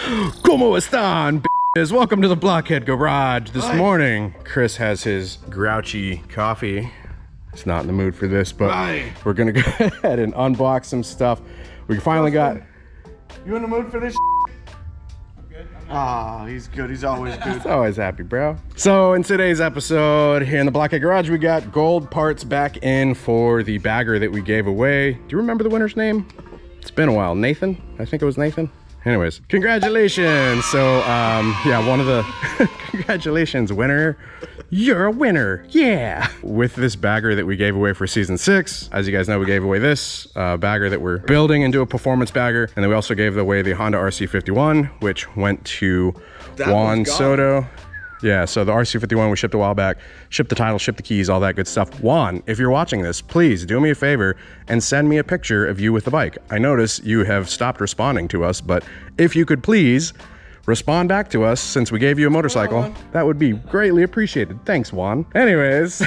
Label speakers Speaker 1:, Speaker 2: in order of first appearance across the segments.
Speaker 1: ¿Cómo están, b****s? Welcome to the Blockhead Garage. This morning, Chris has his grouchy coffee. He's not in the mood for this, but we're gonna go ahead and unbox some stuff. We finally got...
Speaker 2: You in the mood for this? Ah, he's good. He's always good.
Speaker 1: He's always happy, bro. So in today's episode here in the Blockhead Garage, we got gold parts back in for the bagger that we gave away. Do you remember the winner's name? It's been a while. Nathan? I think it was Nathan. Anyways, congratulations. So yeah, one of the congratulations, winner. You're a winner. Yeah. With this bagger that we gave away for season 6, as you guys know, we gave away this bagger that we're building into a performance bagger, and then we also gave away the Honda RC51, which went to Juan Soto. Yeah, so the RC51 we shipped a while back, shipped the title, shipped the keys, all that good stuff. Juan, if you're watching this, please do me a favor and send me a picture of you with the bike. I notice you have stopped responding to us, but if you could please respond back to us since we gave you a motorcycle, that would be greatly appreciated. Thanks, Juan. Anyways,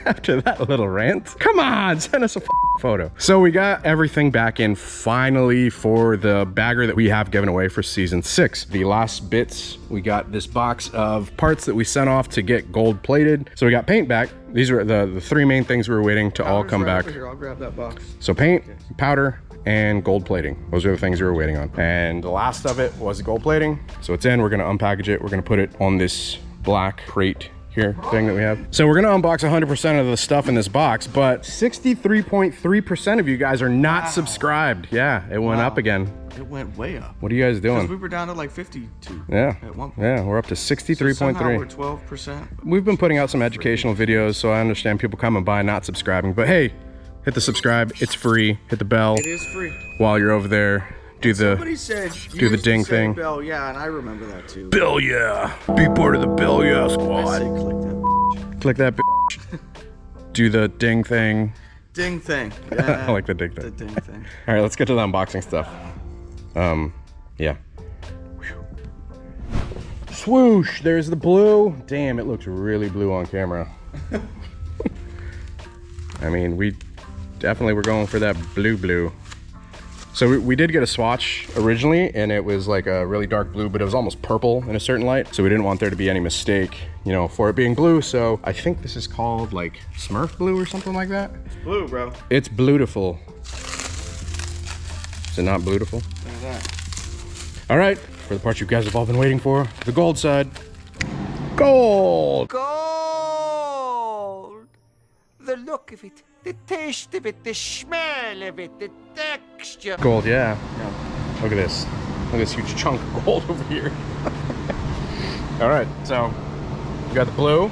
Speaker 1: after that little rant, come on, send us a photo. So we got everything back in finally for the bagger that we have given away for season 6. The last bits, we got this box of parts that we sent off to get gold plated. So we got paint back. These were the 3 main things we were waiting to all come back.
Speaker 2: Here, I'll grab that box.
Speaker 1: So paint, powder, and gold plating. Those are the things we were waiting on. And the last of it was gold plating. So it's in, we're gonna unpackage it. We're gonna put it on this black crate here thing that we have. So we're gonna unbox 100% of the stuff in this box, but 63.3% of you guys are not subscribed. Yeah, it went up again.
Speaker 2: It went way up.
Speaker 1: What are you guys doing?
Speaker 2: Because we were down to like 52
Speaker 1: yeah.
Speaker 2: at one point.
Speaker 1: Yeah, we're up to 63.3.
Speaker 2: So we're 12%.
Speaker 1: We've been putting out some educational videos, so I understand people coming by not subscribing, but hey, hit the subscribe, it's free. Hit the bell.
Speaker 2: It is free.
Speaker 1: While you're over there,
Speaker 2: Somebody said
Speaker 1: do the ding thing.
Speaker 2: Bell, yeah, and I remember that too.
Speaker 1: Bell, yeah. Be part of the Bell, yeah squad.
Speaker 2: I say click that.
Speaker 1: Click that bitch. Do the ding thing.
Speaker 2: Ding thing. Yeah.
Speaker 1: I like the ding thing.
Speaker 2: The ding thing.
Speaker 1: All right, let's get to the unboxing stuff. Yeah. Whew. Swoosh, there's the blue. Damn, it looks really blue on camera. I mean, we definitely were going for that blue. So we did get a swatch originally, and it was like a really dark blue, but it was almost purple in a certain light. So we didn't want there to be any mistake, you know, for it being blue. So I think this is called like Smurf blue or something like that.
Speaker 2: It's blue, bro.
Speaker 1: It's beautiful. Is it not beautiful?
Speaker 2: Look at that.
Speaker 1: All right, for the part you guys have all been waiting for, the gold side. Gold!
Speaker 3: Gold! The look of it, the taste of it, the smell of it, the texture.
Speaker 1: Gold, yeah. Look at this. Look at this huge chunk of gold over here. All right, so we got the blue,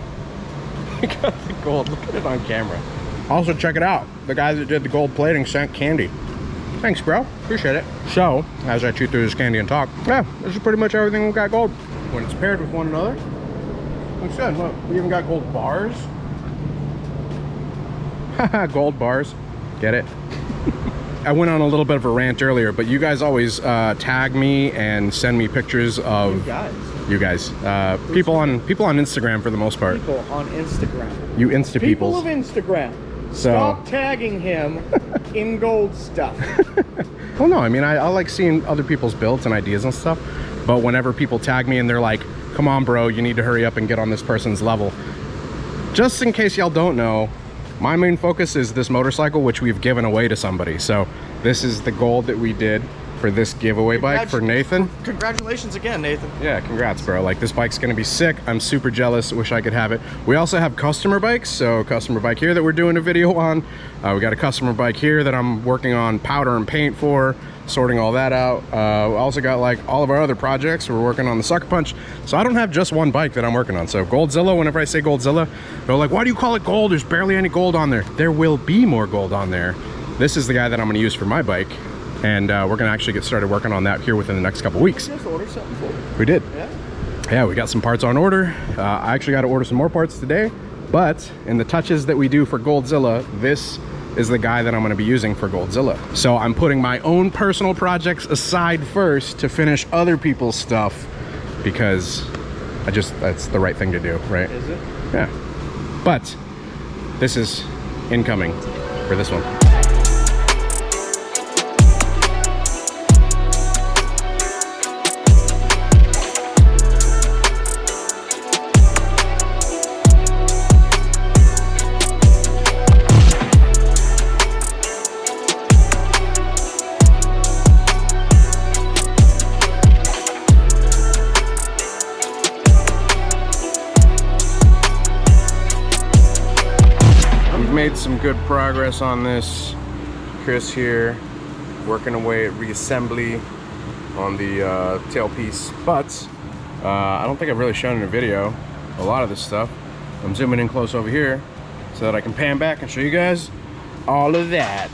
Speaker 1: we got the gold. Look at it on camera. Also, check it out. The guy that did the gold plating sent candy. Thanks, bro. Appreciate it. So, as I chew through this candy and talk, yeah, this is pretty much everything we got gold. When it's paired with one another, looks good. Look, we even got gold bars. Haha, gold bars. Get it? I went on a little bit of a rant earlier, but you guys always tag me and send me pictures of you guys. People on Instagram for the most part.
Speaker 4: People on Instagram.
Speaker 1: You Insta
Speaker 4: People
Speaker 1: peoples.
Speaker 4: of Instagram.
Speaker 1: So
Speaker 4: stop tagging him in gold stuff.
Speaker 1: Well, no, I mean, I like seeing other people's builds and ideas and stuff, but whenever people tag me and they're like, come on, bro, you need to hurry up and get on this person's level. Just in case y'all don't know, my main focus is this motorcycle, which we've given away to somebody. So this is the gold that we did for this giveaway bike for Nathan.
Speaker 2: Congratulations again, Nathan.
Speaker 1: Yeah, congrats, bro. Like, this bike's gonna be sick. I'm super jealous. Wish I could have it. We also have customer bikes. So customer bike here that we're doing a video on. We got a customer bike here that I'm working on powder and paint for, sorting all that out. We also got like all of our other projects. We're working on the Sucker Punch. So I don't have just one bike that I'm working on. So Goldzilla, whenever I say Goldzilla, they're like, why do you call it gold? There's barely any gold on there. There will be more gold on there. This is the guy that I'm gonna use for my bike. And we're gonna actually get started working on that here within the next couple weeks.
Speaker 4: Just order something for you.
Speaker 1: We did.
Speaker 4: Yeah.
Speaker 1: Yeah, we got some parts on order. I actually got to order some more parts today, but in the touches that we do for Goldzilla, this is the guy that I'm going to be using for Goldzilla. So I'm putting my own personal projects aside first to finish other people's stuff, because that's the right thing to do, right?
Speaker 4: Is it?
Speaker 1: Yeah. But this is incoming for this one. made some good progress on this. Chris here, working away at Reassembly on the tailpiece, but I don't think I've really shown in a video a lot of this stuff. I'm zooming in close over here so that I can pan back and show you guys all of that.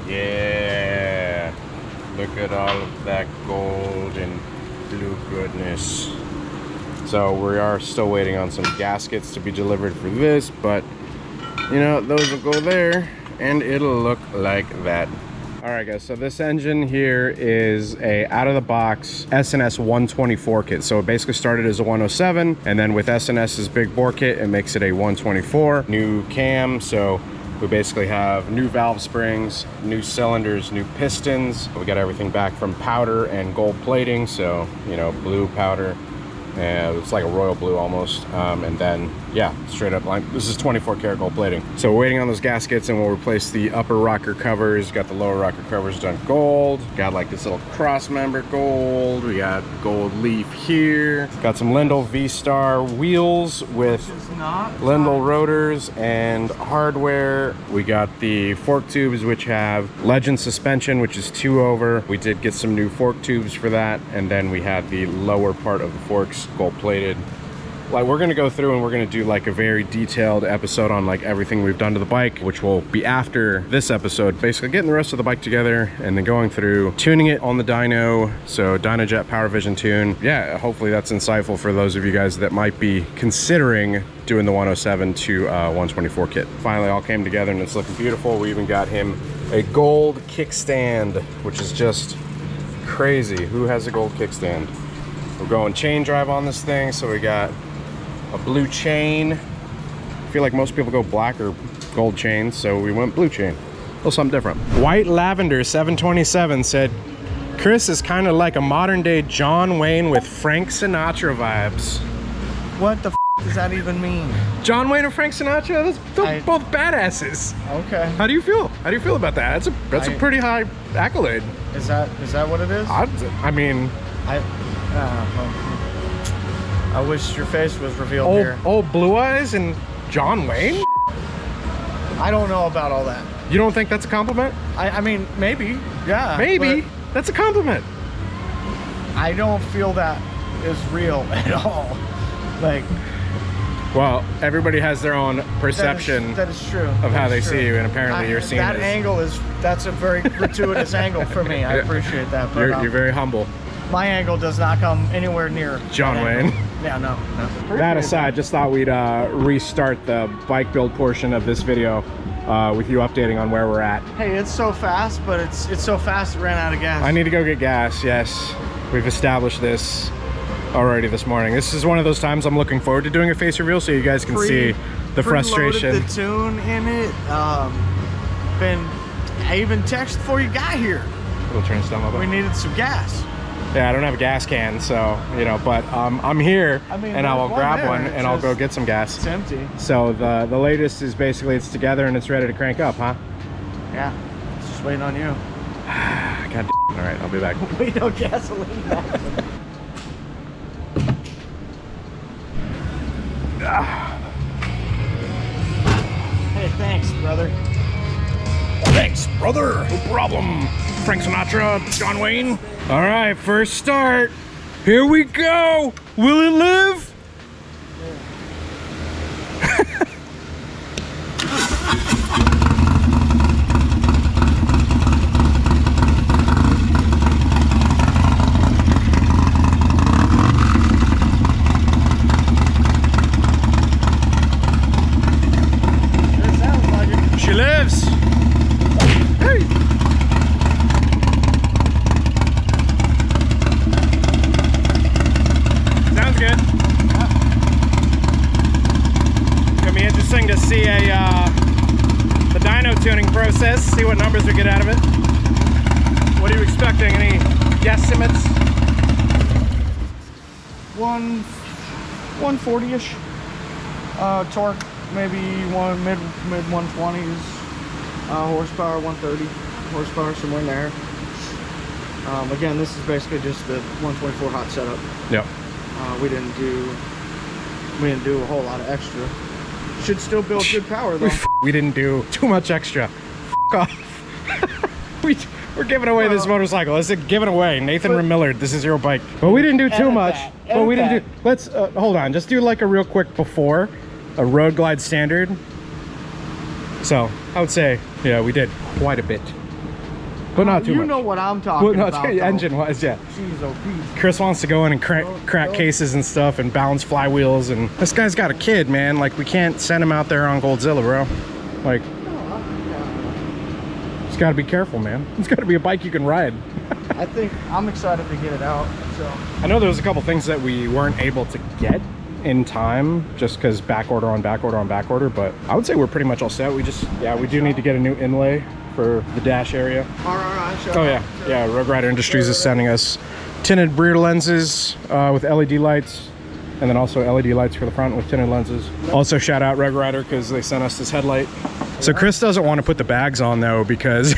Speaker 1: Yeah, look at all of that gold and blue goodness. So we are still waiting on some gaskets to be delivered for this, but you know, those will go there and it'll look like that. All right guys, so this engine here is a out-of-the-box S&S 124 kit. So it basically started as a 107, and then with S&S's big bore kit, it makes it a 124. New cam, so we basically have new valve springs, new cylinders, new pistons. We got everything back from powder and gold plating, so, you know, blue powder. And it's like a royal blue almost, and then yeah, straight up line. This is 24 karat gold plating. So we're waiting on those gaskets, and we'll replace the upper rocker covers. Got the lower rocker covers done gold. Got like this little cross member gold. We got gold leaf here. Got some Lindell V-Star wheels with Lindell rotors and hardware. We got the fork tubes, which have Legend suspension, which is 2 over. We did get some new fork tubes for that, and then we had the lower part of the forks gold plated. Like, we're gonna go through and we're gonna do like a very detailed episode on like everything we've done to the bike, which will be after this episode. Basically getting the rest of the bike together and then going through tuning it on the dyno. So Dynajet Power Vision tune. Yeah, hopefully that's insightful for those of you guys that might be considering doing the 107 to 124 kit. Finally all came together and it's looking beautiful. We even got him a gold kickstand, which is just crazy. Who has a gold kickstand? We're going chain drive on this thing, so we got a blue chain. I feel like most people go black or gold chains, so we went blue chain. A little something different. White Lavender 727 said, Chris is kind of like a modern day John Wayne with Frank Sinatra vibes.
Speaker 2: What the f does that even mean?
Speaker 1: John Wayne and Frank Sinatra, they're both badasses.
Speaker 2: Okay.
Speaker 1: How do you feel? How do you feel about that? That's a pretty high accolade.
Speaker 2: Is that what it is?
Speaker 1: I mean,
Speaker 2: I wish your face was revealed here.
Speaker 1: Old Blue Eyes and John Wayne?
Speaker 2: I don't know about all that.
Speaker 1: You don't think that's a compliment?
Speaker 2: I mean, maybe, yeah.
Speaker 1: Maybe. That's a compliment.
Speaker 2: I don't feel that is real at all. Like,
Speaker 1: well, everybody has their own perception
Speaker 2: that is true.
Speaker 1: Of how they see you, and apparently you're seen
Speaker 2: that
Speaker 1: as...
Speaker 2: angle that's a very gratuitous angle for me. I appreciate that. But,
Speaker 1: you're very humble.
Speaker 2: My angle does not come anywhere near
Speaker 1: John Wayne.
Speaker 2: Yeah, no.
Speaker 1: That aside, just thought we'd restart the bike build portion of this video with you updating on where we're at.
Speaker 2: Hey, it's so fast, but it's so fast it ran out of gas.
Speaker 1: I need to go get gas, yes. We've established this already this morning. This is one of those times I'm looking forward to doing a face reveal so you guys can see the frustration.
Speaker 2: The tune in it. I even texted before you got here.
Speaker 1: We'll turn this down a little bit.
Speaker 2: We needed some gas.
Speaker 1: Yeah, I don't have a gas can, so, you know, but I'm here, and I will grab one, and I'll go get some gas.
Speaker 2: It's empty.
Speaker 1: So the latest is basically it's together and it's ready to crank up, huh?
Speaker 2: Yeah, it's just waiting on you.
Speaker 1: God damn. All right, I'll be back.
Speaker 2: We no gasoline. Hey, thanks, brother.
Speaker 1: Thanks, brother. No problem. Frank Sinatra, John Wayne. All right, first start. Here we go. Will it live?
Speaker 2: It sounds like it.
Speaker 1: She lives. Hey. Sounds good. It's gonna be interesting to see the dyno tuning process, see what numbers we get out of it. What are you expecting? Any guesstimates?
Speaker 2: 140-ish. Torque, maybe mid 120s. Horsepower 130. Horsepower somewhere in there. Again, this is basically just the 124 hot setup.
Speaker 1: Yep.
Speaker 2: We didn't do a whole lot of extra. Should still build good power though.
Speaker 1: We didn't do too much extra. Off. We're giving away this motorcycle. Let's give it away. Nathan Millard, this is your bike. But we didn't do too much. But we didn't do. Let's hold on. Just do like a real quick before, a Road Glide standard. So I would say, yeah, we did quite a bit, but not too much.
Speaker 2: You know what I'm talking about.
Speaker 1: Engine wise, yeah.
Speaker 2: Jeez, oh,
Speaker 1: Chris wants to go in and crack cases and stuff and balance flywheels, and this guy's got a kid, man. Like, we can't send him out there on Goldzilla, bro. Like, it's got to be careful, man. It's got to be a bike you can ride.
Speaker 2: I think I'm excited to get it out. So
Speaker 1: I know there was a couple things that we weren't able to get in time just because back order on back order on back order, but I would say we're pretty much all set. We just, yeah, we do need to get a new inlay for the dash area. Oh yeah, Road Rider Industries is sending us tinted rear lenses with LED lights, and then also LED lights for the front with tinted lenses. Also shout out Road Rider because they sent us this headlight. So Chris doesn't want to put the bags on though because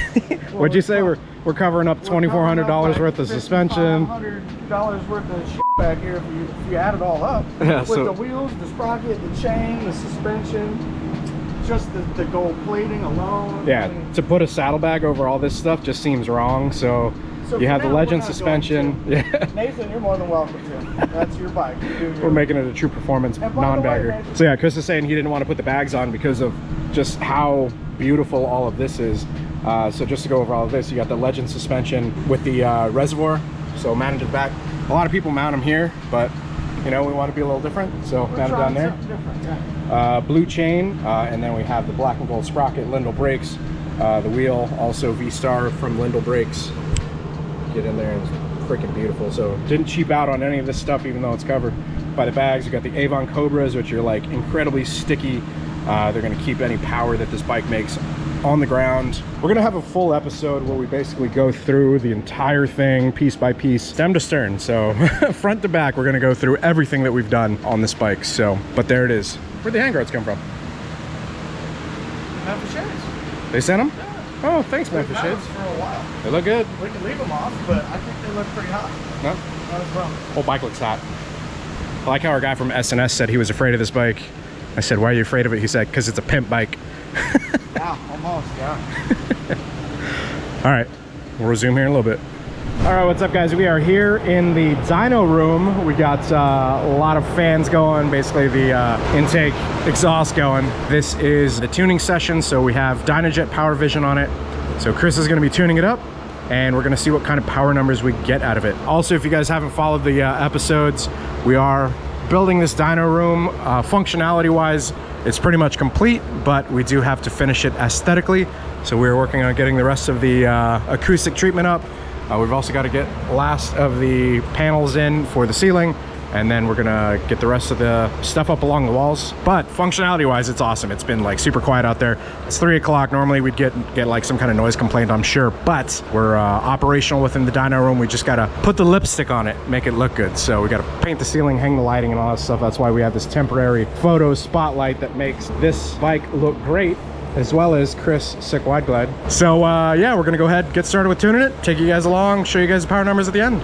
Speaker 1: what'd you say? We're covering up $2,400 worth of suspension.
Speaker 2: $500 worth of shit back here if you add it all up.
Speaker 1: Yeah,
Speaker 2: with the wheels, the sprocket, the chain, the suspension, just the gold plating alone.
Speaker 1: Yeah, to put a saddlebag over all this stuff just seems wrong. So you have the Legend suspension. Yeah.
Speaker 2: Nathan, you're more than welcome to. That's your bike.
Speaker 1: We're making it a true performance non-bagger. So yeah, Chris is saying he didn't want to put the bags on because of just how beautiful all of this is. So just to go over all of this, you got the Legend suspension with the reservoir, so mounted to the back. A lot of people mount them here, but you know, we want to be a little different, so mounted down there. Yeah. Blue chain, and then we have the black and gold sprocket, Lindell brakes, the wheel, also V-Star from Lindell brakes. Get in there, and it's freaking beautiful. So didn't cheap out on any of this stuff, even though it's covered by the bags. You got the Avon Cobras, which are like incredibly sticky. They're going to keep any power that this bike makes on the ground. We're gonna have a full episode where we basically go through the entire thing piece by piece, stem to stern. So front to back, we're gonna go through everything that we've done on this bike. So, but there it is. Where'd the handguards come from?
Speaker 2: Memphis Shades.
Speaker 1: They sent them?
Speaker 2: Yeah.
Speaker 1: Oh, thanks, Memphis Shades.
Speaker 2: For a while.
Speaker 1: They look good.
Speaker 2: We can leave them off, but I think they look pretty hot.
Speaker 1: No?
Speaker 2: Not as well.
Speaker 1: Whole bike looks hot. I like how our guy from S&S said he was afraid of this bike. I said, why are you afraid of it? He said, because it's a pimp bike.
Speaker 2: Yeah, almost, yeah.
Speaker 1: All right, we'll resume here in a little bit. All right, what's up, guys? We are here in the dyno room. We got a lot of fans going, basically the intake exhaust going. This is the tuning session, so we have Dynajet Power Vision on it. So Chris is gonna be tuning it up, and we're gonna see what kind of power numbers we get out of it. Also, if you guys haven't followed the episodes, we are building this dyno room. Functionality-wise, it's pretty much complete, but we do have to finish it aesthetically. So we're working on getting the rest of the acoustic treatment up. We've also got to get last of the panels in for the ceiling, and then we're gonna get the rest of the stuff up along the walls. But functionality wise, it's awesome. It's been like super quiet out there. It's 3 o'clock. Normally we'd get like some kind of noise complaint, I'm sure, but we're operational within the dyno room. We just gotta put the lipstick on it, make it look good. So we gotta paint the ceiling, hang the lighting and all that stuff. That's why we have this temporary photo spotlight that makes this bike look great, as well as Chris sick wide glide. So yeah, we're gonna go ahead, get started with tuning it, take you guys along, show you guys the power numbers at the end.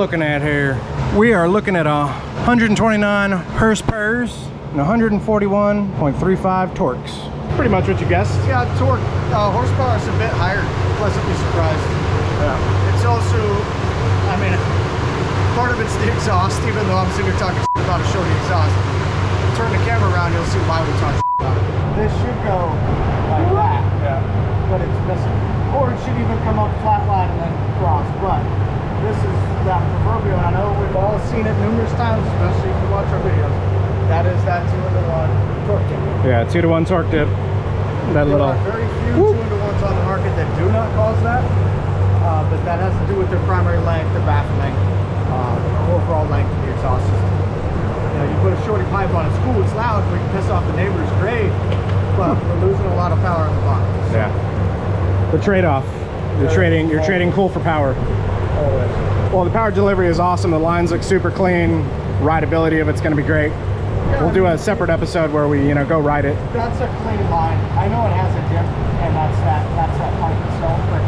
Speaker 1: Looking at here, we are looking at 129 horsepower and 141.35 torques. Pretty much what you guessed.
Speaker 2: Yeah, torque, horsepower is a bit higher. Pleasantly surprised. Yeah. It's also, I mean, part of it's the exhaust, even though I'm sitting here talking about a short exhaust. Turn the camera around, you'll see why we talk about it. This should go like that, yeah, but it's missing. Or it should even come up flat line and then cross, but this
Speaker 1: Yeah, 2-to-1 torque dip. That
Speaker 2: There
Speaker 1: little.
Speaker 2: are very few 2-to-1s on the market that do not cause that, but that has to do with their primary length, their baffling, overall length of the exhaust system. You know, you put a shorty pipe on, it's cool, it's loud, we can piss off the neighbors, great, but we're losing a lot of power on the bottom. So,
Speaker 1: Yeah. The trade-off. You're trading cool for power.
Speaker 2: always.
Speaker 1: Well, the power delivery is awesome. The lines look super clean. Rideability of it's going to be great. We'll do a separate episode where we, go ride it.
Speaker 2: That's a clean line. I know it has a dip, and that's that pipe itself, but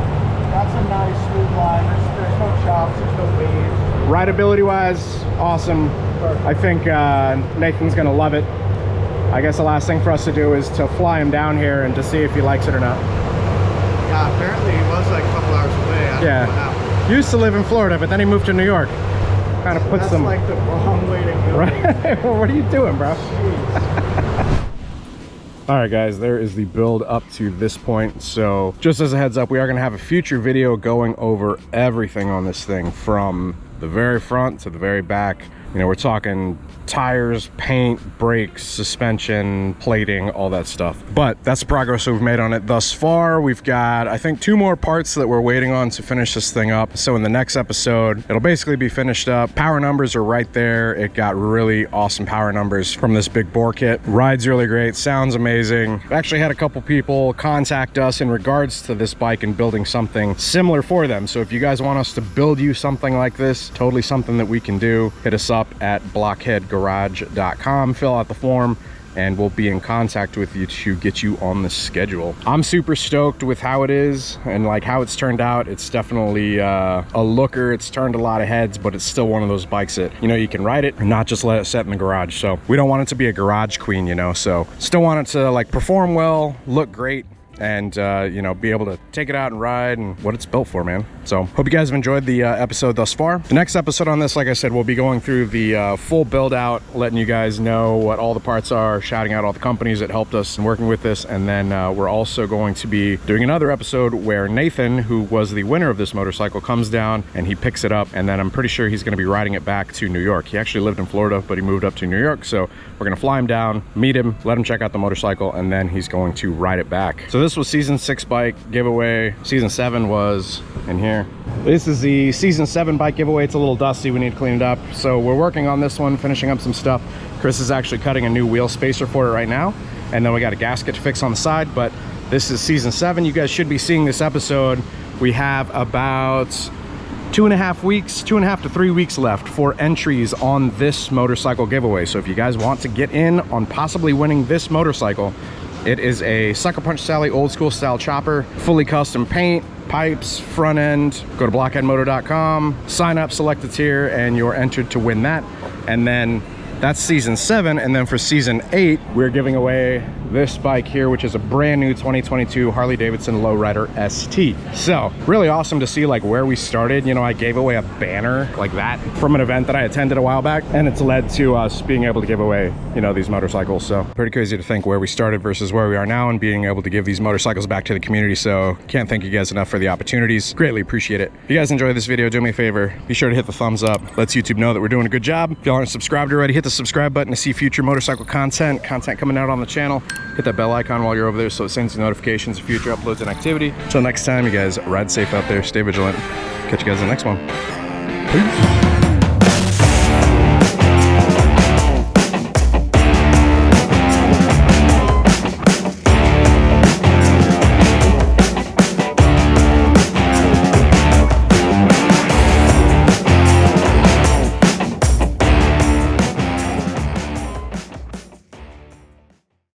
Speaker 2: that's a nice smooth line. There's no chops, there's no waves.
Speaker 1: Rideability-wise, awesome.
Speaker 2: Perfect.
Speaker 1: I think Nathan's going to love it. I guess the last thing for us to do is to fly him down here and to see if he likes it or not.
Speaker 2: Yeah, apparently he was like a couple hours away. I don't know what happened.
Speaker 1: Used to live in Florida, but then he moved to New York. Kind of puts
Speaker 2: That's
Speaker 1: them
Speaker 2: like the wrong way to go.
Speaker 1: right. Well, what are you doing, bro? All right, guys, there is the build up to this point. So just as a heads up, we are going to have a future video going over everything on this thing from the very front to the very back. We're talking tires, paint, brakes, suspension, plating, all that stuff. But that's the progress we've made on it thus far. We've got, I think, 2 more parts that we're waiting on to finish this thing up. So in the next episode, it'll basically be finished up. Power numbers are right there. It got really awesome power numbers from this big bore kit. Rides really great, sounds amazing. I've actually had a couple people contact us in regards to this bike and building something similar for them. So if you guys want us to build you something like this, totally something that we can do, hit us up at blockheadgarage.com, fill out the form, and we'll be in contact with you to get you on the schedule. I'm super stoked with how it is and like how it's turned out. It's definitely a looker. It's turned a lot of heads, but it's still one of those bikes that you can ride it and not just let it sit in the garage. So we don't want it to be a garage queen, so still want it to like perform well, look great, and be able to take it out and ride and what it's built for, man. So hope you guys have enjoyed the episode thus far. The next episode on this, like I said, we'll be going through the full build out, letting you guys know what all the parts are, shouting out all the companies that helped us in working with this, and then we're also going to be doing another episode where Nathan, who was the winner of this motorcycle, comes down and he picks it up, and then I'm pretty sure he's going to be riding it back to New York. He actually lived in Florida, but he moved up to New York, so we're going to fly him down, meet him, let him check out the motorcycle, and then he's going to ride it back. So this was season 6 bike giveaway. Season 7 was in here. This is the season 7 bike giveaway. It's a little dusty, we need to clean it up. So we're working on this one, finishing up some stuff. Chris is actually cutting a new wheel spacer for it right now. And then we got a gasket to fix on the side, but this is season 7. You guys should be seeing this episode. We have about 2.5 to 3 weeks left for entries on this motorcycle giveaway. So if you guys want to get in on possibly winning this motorcycle, it is a Sucker Punch Sally old school style chopper, fully custom paint, pipes, front end. Go to blockheadmoto.com, sign up, select a tier, and you're entered to win that. And then that's season 7. And then for season 8, we're giving away this bike here, which is a brand new 2022 Harley-Davidson Lowrider ST. So really awesome to see like where we started. I gave away a banner like that from an event that I attended a while back, and it's led to us being able to give away, these motorcycles. So pretty crazy to think where we started versus where we are now and being able to give these motorcycles back to the community. So can't thank you guys enough for the opportunities. Greatly appreciate it. If you guys enjoyed this video, do me a favor, be sure to hit the thumbs up. Lets YouTube know that we're doing a good job. If y'all aren't subscribed already, hit the subscribe button to see future motorcycle content coming out on the channel. Hit that bell icon while you're over there so it sends you notifications of future uploads and activity. Until next time, you guys ride safe out there, stay vigilant. Catch you guys in the next one. Peace.